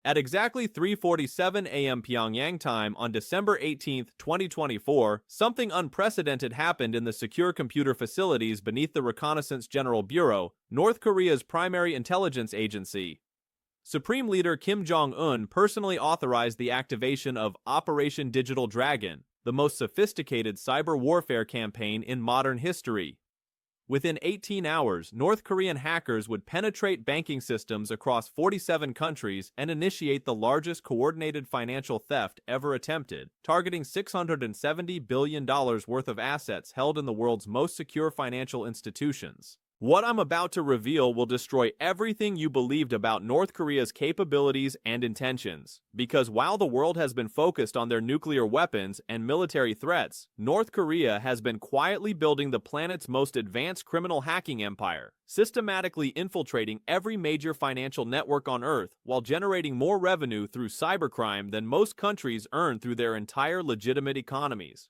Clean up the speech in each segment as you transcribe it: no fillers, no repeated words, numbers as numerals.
At exactly 3:47 a.m. Pyongyang time on December 18, 2024, something unprecedented happened in the secure computer facilities beneath the Reconnaissance General Bureau, North Korea's primary intelligence agency. Supreme Leader Kim Jong Un personally authorized the activation of Operation Digital Dragon, the most sophisticated cyber warfare campaign in modern history. Within 18 hours, North Korean hackers would penetrate banking systems across 47 countries and initiate the largest coordinated financial theft ever attempted, targeting $670 billion worth of assets held in the world's most secure financial institutions. What I'm about to reveal will destroy everything you believed about North Korea's capabilities and intentions. Because while the world has been focused on their nuclear weapons and military threats, North Korea has been quietly building the planet's most advanced criminal hacking empire, systematically infiltrating every major financial network on Earth while generating more revenue through cybercrime than most countries earn through their entire legitimate economies.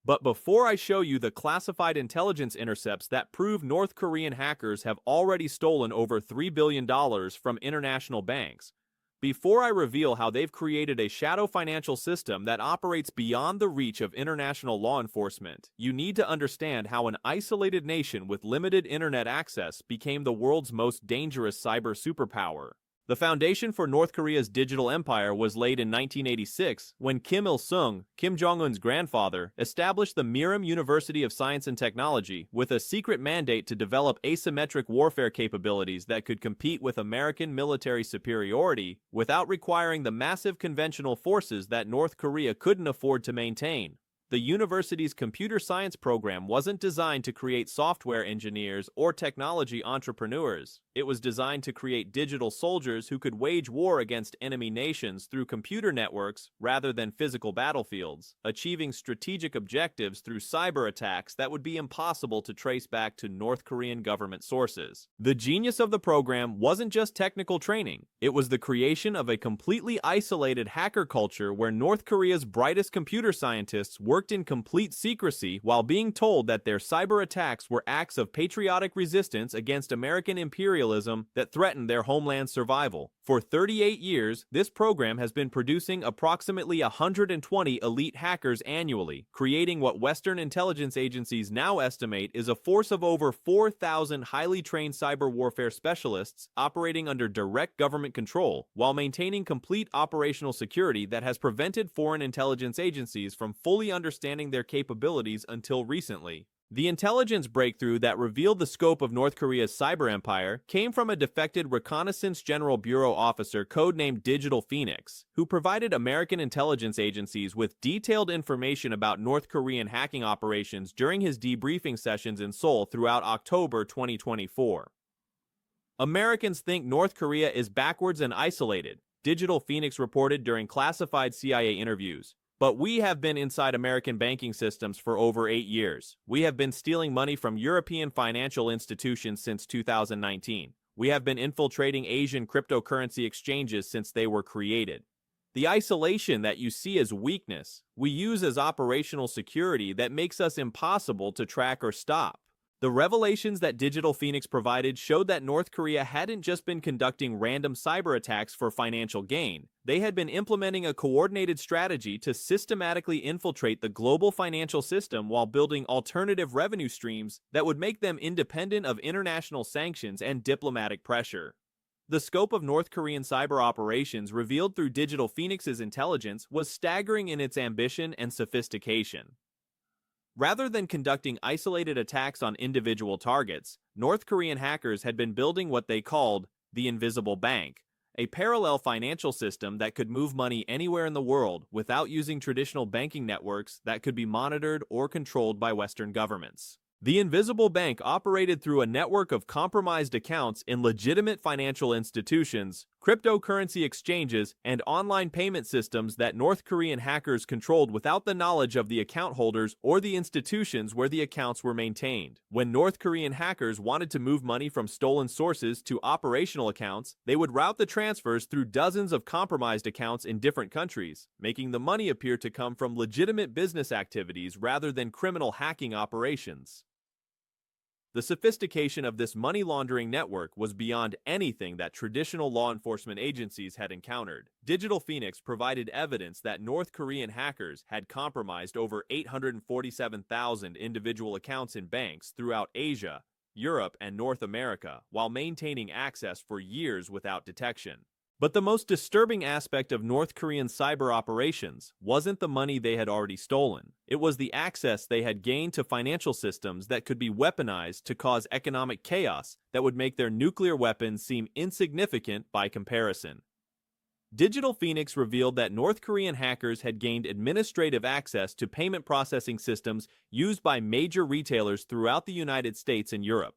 But before I show you the classified intelligence intercepts that prove North Korean hackers have already stolen over $3 billion from international banks, before I reveal how they've created a shadow financial system that operates beyond the reach of international law enforcement, you need to understand how an isolated nation with limited internet access became the world's most dangerous cyber superpower. The foundation for North Korea's digital empire was laid in 1986 when Kim Il-sung, Kim Jong Un's grandfather, established the Miram University of Science and Technology with a secret mandate to develop asymmetric warfare capabilities that could compete with American military superiority without requiring the massive conventional forces that North Korea couldn't afford to maintain. The university's computer science program wasn't designed to create software engineers or technology entrepreneurs. It was designed to create digital soldiers who could wage war against enemy nations through computer networks rather than physical battlefields, achieving strategic objectives through cyber attacks that would be impossible to trace back to North Korean government sources. The genius of the program wasn't just technical training. It was the creation of a completely isolated hacker culture where North Korea's brightest computer scientists worked in complete secrecy while being told that their cyber attacks were acts of patriotic resistance against American imperialism that threatened their homeland's survival. For 38 years, this program has been producing approximately 120 elite hackers annually, creating what Western intelligence agencies now estimate is a force of over 4,000 highly trained cyber warfare specialists operating under direct government control, while maintaining complete operational security that has prevented foreign intelligence agencies from fully understanding their capabilities until recently. The intelligence breakthrough that revealed the scope of North Korea's cyber empire came from a defected Reconnaissance General Bureau officer codenamed Digital Phoenix, who provided American intelligence agencies with detailed information about North Korean hacking operations during his debriefing sessions in Seoul throughout October 2024. Americans think North Korea is backwards and isolated, Digital Phoenix reported during classified CIA interviews. But we have been inside American banking systems for over 8 years. We have been stealing money from European financial institutions since 2019. We have been infiltrating Asian cryptocurrency exchanges since they were created. The isolation that you see as weakness, we use as operational security that makes us impossible to track or stop. The revelations that Digital Phoenix provided showed that North Korea hadn't just been conducting random cyber attacks for financial gain. They had been implementing a coordinated strategy to systematically infiltrate the global financial system while building alternative revenue streams that would make them independent of international sanctions and diplomatic pressure. The scope of North Korean cyber operations revealed through Digital Phoenix's intelligence was staggering in its ambition and sophistication. Rather than conducting isolated attacks on individual targets, North Korean hackers had been building what they called the invisible bank, a parallel financial system that could move money anywhere in the world without using traditional banking networks that could be monitored or controlled by Western governments. The invisible bank operated through a network of compromised accounts in legitimate financial institutions, cryptocurrency exchanges, and online payment systems that North Korean hackers controlled without the knowledge of the account holders or the institutions where the accounts were maintained. When North Korean hackers wanted to move money from stolen sources to operational accounts, they would route the transfers through dozens of compromised accounts in different countries, making the money appear to come from legitimate business activities rather than criminal hacking operations. The sophistication of this money laundering network was beyond anything that traditional law enforcement agencies had encountered. Digital Phoenix provided evidence that North Korean hackers had compromised over 847,000 individual accounts in banks throughout Asia, Europe, and North America, while maintaining access for years without detection. But the most disturbing aspect of North Korean cyber operations wasn't the money they had already stolen. It was the access they had gained to financial systems that could be weaponized to cause economic chaos that would make their nuclear weapons seem insignificant by comparison. Digital Phoenix revealed that North Korean hackers had gained administrative access to payment processing systems used by major retailers throughout the United States and Europe.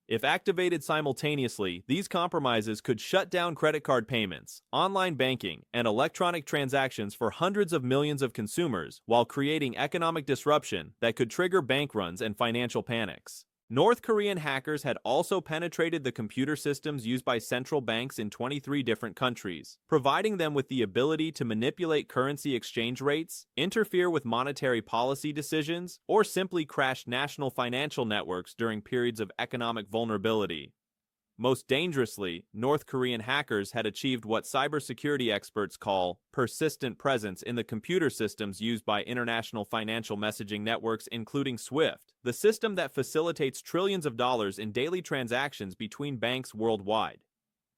If activated simultaneously, these compromises could shut down credit card payments, online banking, and electronic transactions for hundreds of millions of consumers while creating economic disruption that could trigger bank runs and financial panics. North Korean hackers had also penetrated the computer systems used by central banks in 23 different countries, providing them with the ability to manipulate currency exchange rates, interfere with monetary policy decisions, or simply crash national financial networks during periods of economic vulnerability. Most dangerously, North Korean hackers had achieved what cybersecurity experts call persistent presence in the computer systems used by international financial messaging networks, including SWIFT, the system that facilitates trillions of dollars in daily transactions between banks worldwide.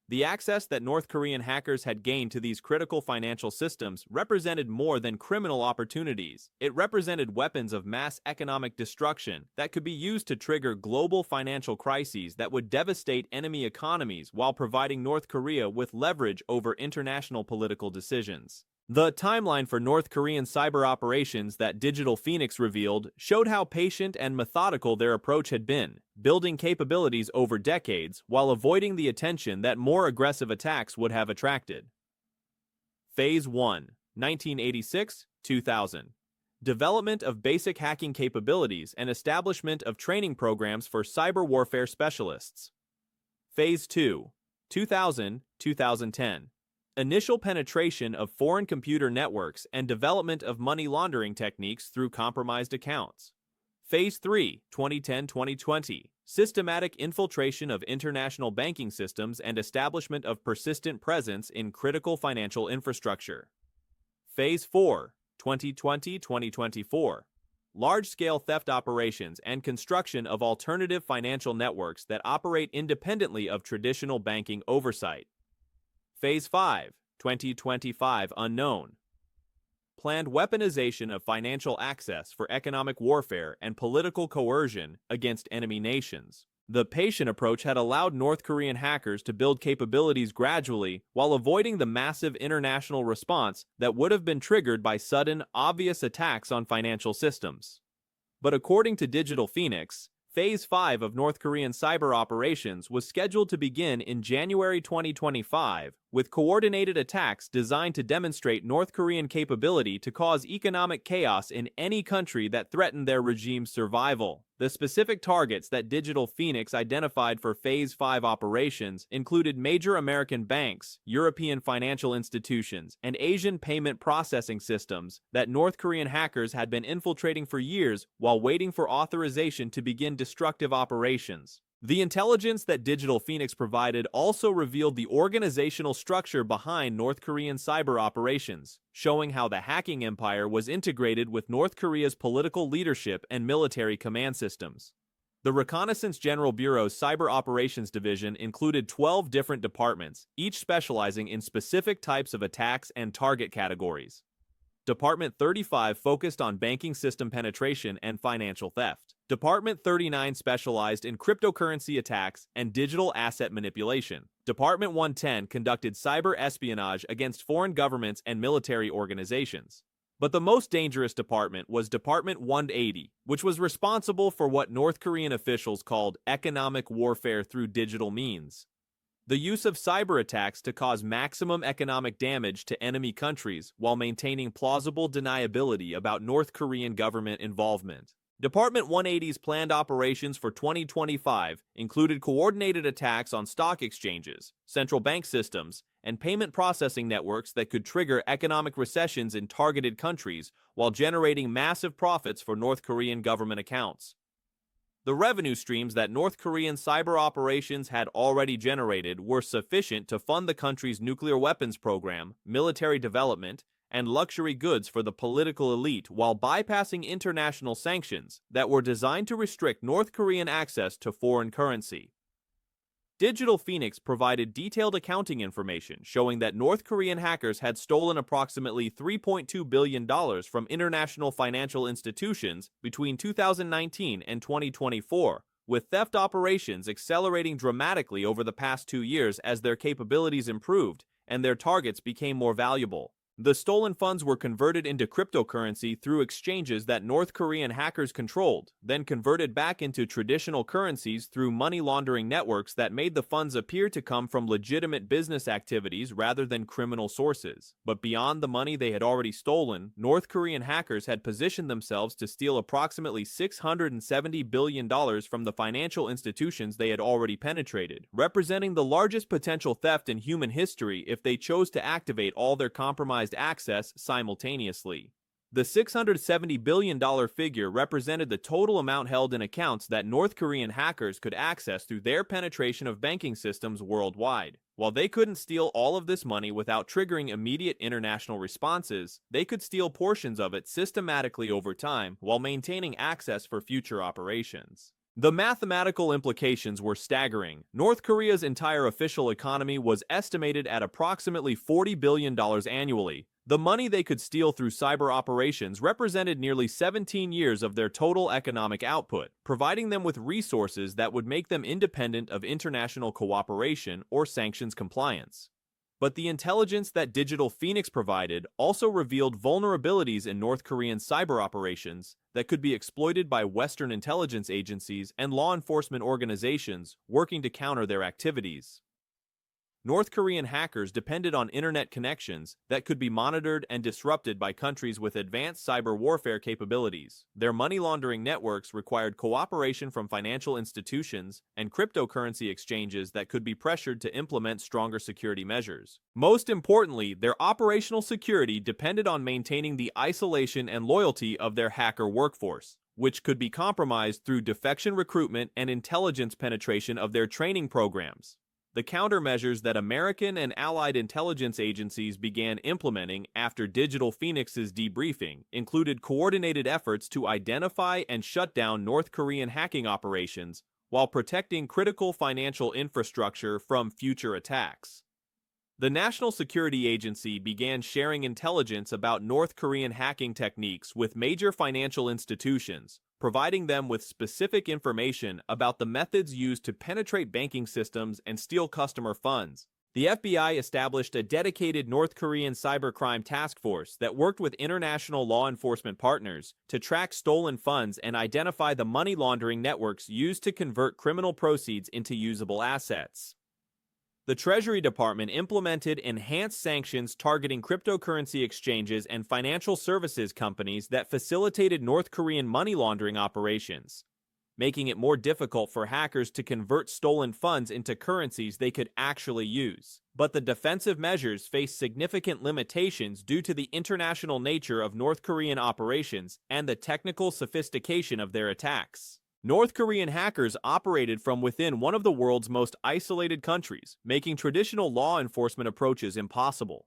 The access that North Korean hackers had gained to these critical financial systems represented more than criminal opportunities. It represented weapons of mass economic destruction that could be used to trigger global financial crises that would devastate enemy economies while providing North Korea with leverage over international political decisions. The timeline for North Korean cyber operations that Digital Phoenix revealed showed how patient and methodical their approach had been, building capabilities over decades while avoiding the attention that more aggressive attacks would have attracted. Phase 1, 1986-2000. Development of basic hacking capabilities and establishment of training programs for cyber warfare specialists. Phase 2, 2000-2010. Initial penetration of foreign computer networks and development of money laundering techniques through compromised accounts. Phase 3, 2010-2020. Systematic infiltration of international banking systems and establishment of persistent presence in critical financial infrastructure. Phase 4, 2020-2024. Large-scale theft operations and construction of alternative financial networks that operate independently of traditional banking oversight. Phase 5, 2025 unknown. Planned weaponization of financial access for economic warfare and political coercion against enemy nations. The patient approach had allowed North Korean hackers to build capabilities gradually while avoiding the massive international response that would have been triggered by sudden, obvious attacks on financial systems. But according to Digital Phoenix, Phase 5 of North Korean cyber operations was scheduled to begin in January 2025, with coordinated attacks designed to demonstrate North Korean capability to cause economic chaos in any country that threatened their regime's survival. The specific targets that Digital Phoenix identified for Phase 5 operations included major American banks, European financial institutions, and Asian payment processing systems that North Korean hackers had been infiltrating for years while waiting for authorization to begin destructive operations. The intelligence that Digital Phoenix provided also revealed the organizational structure behind North Korean cyber operations, showing how the hacking empire was integrated with North Korea's political leadership and military command systems. The Reconnaissance General Bureau's Cyber Operations Division included 12 different departments, each specializing in specific types of attacks and target categories. Department 35 focused on banking system penetration and financial theft. Department 39 specialized in cryptocurrency attacks and digital asset manipulation. Department 110 conducted cyber espionage against foreign governments and military organizations. But the most dangerous department was Department 180, which was responsible for what North Korean officials called economic warfare through digital means. The use of cyber attacks to cause maximum economic damage to enemy countries while maintaining plausible deniability about North Korean government involvement. Department 180's planned operations for 2025 included coordinated attacks on stock exchanges, central bank systems, and payment processing networks that could trigger economic recessions in targeted countries while generating massive profits for North Korean government accounts. The revenue streams that North Korean cyber operations had already generated were sufficient to fund the country's nuclear weapons program, military development, and luxury goods for the political elite while bypassing international sanctions that were designed to restrict North Korean access to foreign currency. Digital Phoenix provided detailed accounting information showing that North Korean hackers had stolen approximately $3.2 billion from international financial institutions between 2019 and 2024, with theft operations accelerating dramatically over the past 2 years as their capabilities improved and their targets became more valuable. The stolen funds were converted into cryptocurrency through exchanges that North Korean hackers controlled, then converted back into traditional currencies through money laundering networks that made the funds appear to come from legitimate business activities rather than criminal sources. But beyond the money they had already stolen, North Korean hackers had positioned themselves to steal approximately $670 billion from the financial institutions they had already penetrated, representing the largest potential theft in human history if they chose to activate all their compromised access simultaneously. The $670 billion figure represented the total amount held in accounts that North Korean hackers could access through their penetration of banking systems worldwide. While they couldn't steal all of this money without triggering immediate international responses, they could steal portions of it systematically over time while maintaining access for future operations. The mathematical implications were staggering. North Korea's entire official economy was estimated at approximately $40 billion annually. The money they could steal through cyber operations represented nearly 17 years of their total economic output, providing them with resources that would make them independent of international cooperation or sanctions compliance. But the intelligence that Digital Phoenix provided also revealed vulnerabilities in North Korean cyber operations that could be exploited by Western intelligence agencies and law enforcement organizations working to counter their activities. North Korean hackers depended on internet connections that could be monitored and disrupted by countries with advanced cyber warfare capabilities. Their money laundering networks required cooperation from financial institutions and cryptocurrency exchanges that could be pressured to implement stronger security measures. Most importantly, their operational security depended on maintaining the isolation and loyalty of their hacker workforce, which could be compromised through defection recruitment and intelligence penetration of their training programs. The countermeasures that American and allied intelligence agencies began implementing after Digital Phoenix's debriefing included coordinated efforts to identify and shut down North Korean hacking operations while protecting critical financial infrastructure from future attacks. The National Security Agency began sharing intelligence about North Korean hacking techniques with major financial institutions, providing them with specific information about the methods used to penetrate banking systems and steal customer funds. The FBI established a dedicated North Korean cybercrime task force that worked with international law enforcement partners to track stolen funds and identify the money laundering networks used to convert criminal proceeds into usable assets. The Treasury Department implemented enhanced sanctions targeting cryptocurrency exchanges and financial services companies that facilitated North Korean money laundering operations, making it more difficult for hackers to convert stolen funds into currencies they could actually use. But the defensive measures faced significant limitations due to the international nature of North Korean operations and the technical sophistication of their attacks. North Korean hackers operated from within one of the world's most isolated countries, making traditional law enforcement approaches impossible.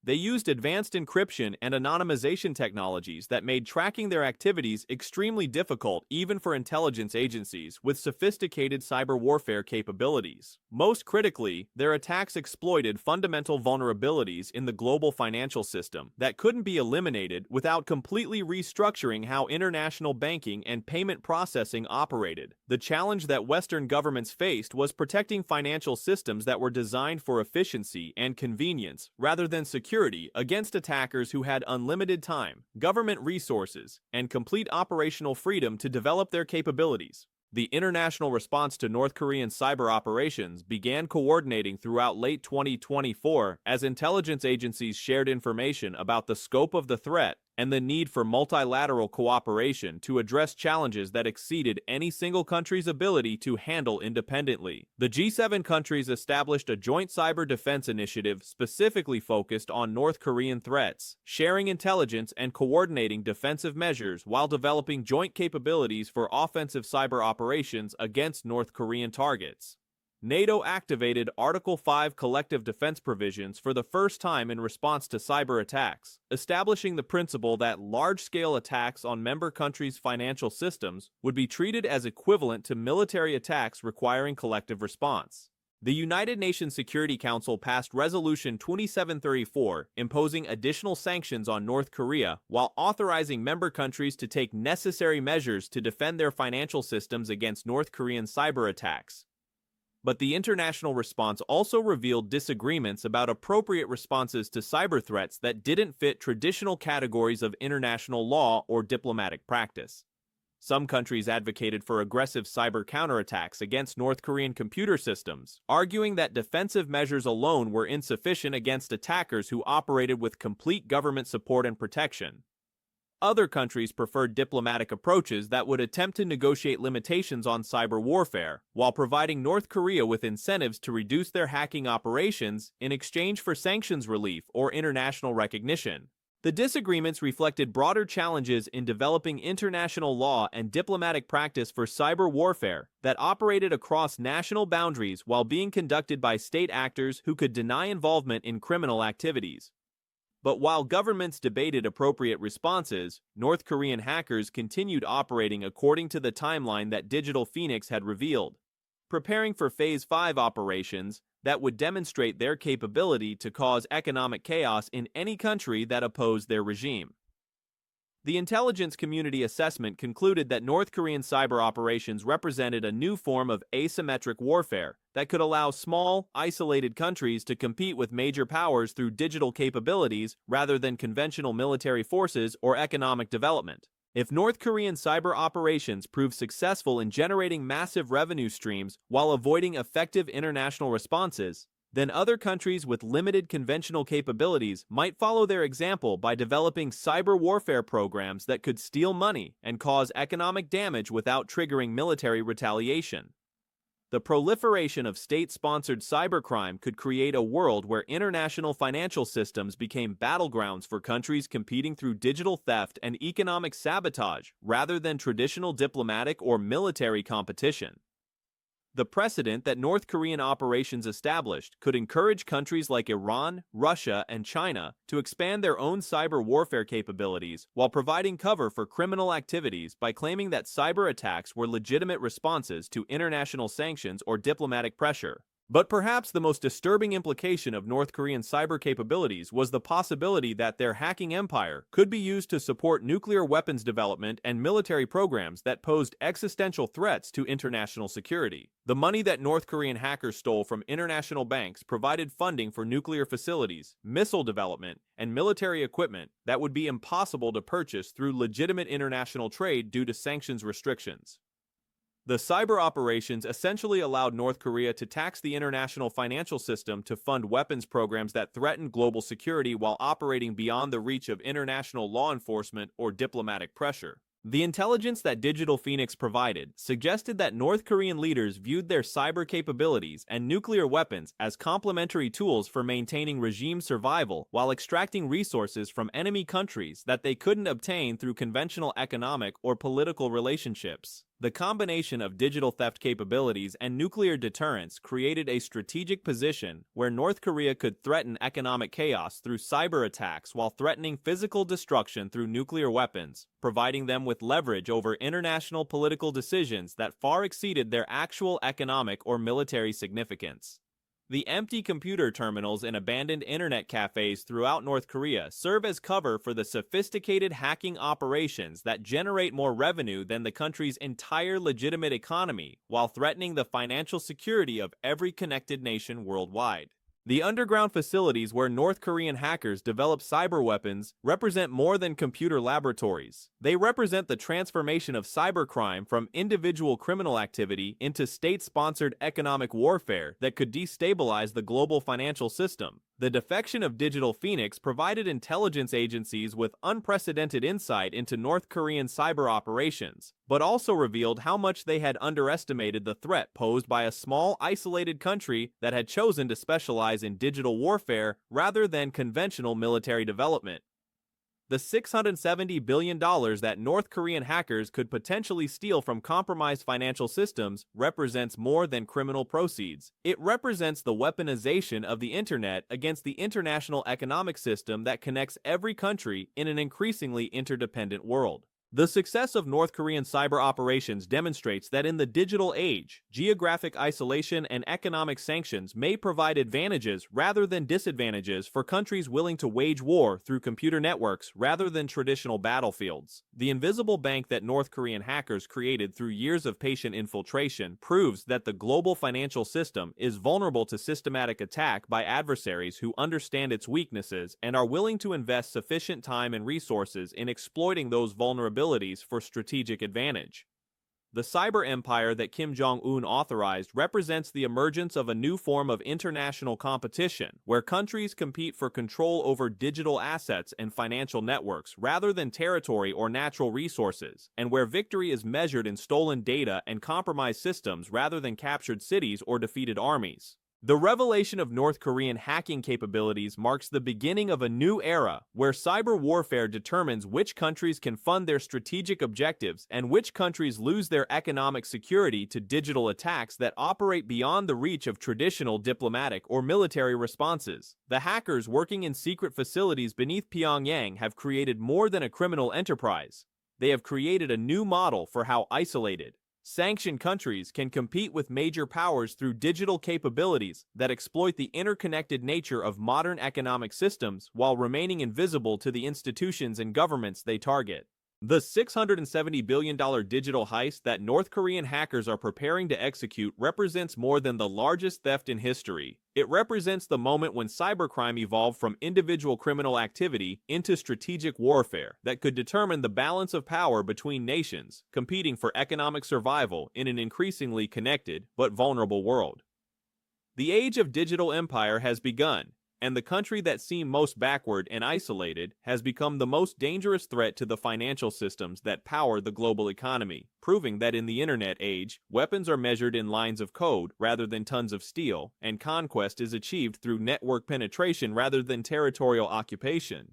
They used advanced encryption and anonymization technologies that made tracking their activities extremely difficult even for intelligence agencies with sophisticated cyber warfare capabilities. Most critically, their attacks exploited fundamental vulnerabilities in the global financial system that couldn't be eliminated without completely restructuring how international banking and payment processing operated. The challenge that Western governments faced was protecting financial systems that were designed for efficiency and convenience rather than security against attackers who had unlimited time, government resources, and complete operational freedom to develop their capabilities. The international response to North Korean cyber operations began coordinating throughout late 2024 as intelligence agencies shared information about the scope of the threat and the need for multilateral cooperation to address challenges that exceeded any single country's ability to handle independently. The G7 countries established a joint cyber defense initiative specifically focused on North Korean threats, sharing intelligence and coordinating defensive measures while developing joint capabilities for offensive cyber operations against North Korean targets. NATO activated Article 5 collective defense provisions for the first time in response to cyber attacks, establishing the principle that large-scale attacks on member countries' financial systems would be treated as equivalent to military attacks requiring collective response. The United Nations Security Council passed Resolution 2734, imposing additional sanctions on North Korea while authorizing member countries to take necessary measures to defend their financial systems against North Korean cyber attacks. But the international response also revealed disagreements about appropriate responses to cyber threats that didn't fit traditional categories of international law or diplomatic practice. Some countries advocated for aggressive cyber counterattacks against North Korean computer systems, arguing that defensive measures alone were insufficient against attackers who operated with complete government support and protection. Other countries preferred diplomatic approaches that would attempt to negotiate limitations on cyber warfare, while providing North Korea with incentives to reduce their hacking operations in exchange for sanctions relief or international recognition. The disagreements reflected broader challenges in developing international law and diplomatic practice for cyber warfare that operated across national boundaries while being conducted by state actors who could deny involvement in criminal activities. But while governments debated appropriate responses, North Korean hackers continued operating according to the timeline that Digital Phoenix had revealed, preparing for Phase 5 operations that would demonstrate their capability to cause economic chaos in any country that opposed their regime. The intelligence community assessment concluded that North Korean cyber operations represented a new form of asymmetric warfare that could allow small, isolated countries to compete with major powers through digital capabilities rather than conventional military forces or economic development. If North Korean cyber operations prove successful in generating massive revenue streams while avoiding effective international responses, then other countries with limited conventional capabilities might follow their example by developing cyber warfare programs that could steal money and cause economic damage without triggering military retaliation. The proliferation of state-sponsored cybercrime could create a world where international financial systems became battlegrounds for countries competing through digital theft and economic sabotage rather than traditional diplomatic or military competition. The precedent that North Korean operations established could encourage countries like Iran, Russia, and China to expand their own cyber warfare capabilities while providing cover for criminal activities by claiming that cyber attacks were legitimate responses to international sanctions or diplomatic pressure. But perhaps the most disturbing implication of North Korean cyber capabilities was the possibility that their hacking empire could be used to support nuclear weapons development and military programs that posed existential threats to international security. The money that North Korean hackers stole from international banks provided funding for nuclear facilities, missile development, and military equipment that would be impossible to purchase through legitimate international trade due to sanctions restrictions. The cyber operations essentially allowed North Korea to tax the international financial system to fund weapons programs that threatened global security while operating beyond the reach of international law enforcement or diplomatic pressure. The intelligence that Digital Phoenix provided suggested that North Korean leaders viewed their cyber capabilities and nuclear weapons as complementary tools for maintaining regime survival while extracting resources from enemy countries that they couldn't obtain through conventional economic or political relationships. The combination of digital theft capabilities and nuclear deterrence created a strategic position where North Korea could threaten economic chaos through cyber attacks while threatening physical destruction through nuclear weapons, providing them with leverage over international political decisions that far exceeded their actual economic or military significance. The empty computer terminals in abandoned internet cafes throughout North Korea serve as cover for the sophisticated hacking operations that generate more revenue than the country's entire legitimate economy, while threatening the financial security of every connected nation worldwide. The underground facilities where North Korean hackers develop cyber weapons represent more than computer laboratories. They represent the transformation of cybercrime from individual criminal activity into state-sponsored economic warfare that could destabilize the global financial system. The defection of Digital Phoenix provided intelligence agencies with unprecedented insight into North Korean cyber operations, but also revealed how much they had underestimated the threat posed by a small, isolated country that had chosen to specialize in digital warfare rather than conventional military development. The $670 billion that North Korean hackers could potentially steal from compromised financial systems represents more than criminal proceeds. It represents the weaponization of the internet against the international economic system that connects every country in an increasingly interdependent world. The success of North Korean cyber operations demonstrates that in the digital age, geographic isolation and economic sanctions may provide advantages rather than disadvantages for countries willing to wage war through computer networks rather than traditional battlefields. The invisible bank that North Korean hackers created through years of patient infiltration proves that the global financial system is vulnerable to systematic attack by adversaries who understand its weaknesses and are willing to invest sufficient time and resources in exploiting those vulnerabilities for strategic advantage. The cyber empire that Kim Jong Un authorized represents the emergence of a new form of international competition, where countries compete for control over digital assets and financial networks rather than territory or natural resources, and where victory is measured in stolen data and compromised systems rather than captured cities or defeated armies. The revelation of North Korean hacking capabilities marks the beginning of a new era where cyber warfare determines which countries can fund their strategic objectives and which countries lose their economic security to digital attacks that operate beyond the reach of traditional diplomatic or military responses. The hackers working in secret facilities beneath Pyongyang have created more than a criminal enterprise. They have created a new model for how isolated, sanctioned countries can compete with major powers through digital capabilities that exploit the interconnected nature of modern economic systems while remaining invisible to the institutions and governments they target. The $670 billion digital heist that North Korean hackers are preparing to execute represents more than the largest theft in history. It represents the moment when cybercrime evolved from individual criminal activity into strategic warfare that could determine the balance of power between nations, competing for economic survival in an increasingly connected but vulnerable world. The age of digital empire has begun, and the country that seemed most backward and isolated has become the most dangerous threat to the financial systems that power the global economy, proving that in the internet age, weapons are measured in lines of code rather than tons of steel, and conquest is achieved through network penetration rather than territorial occupation.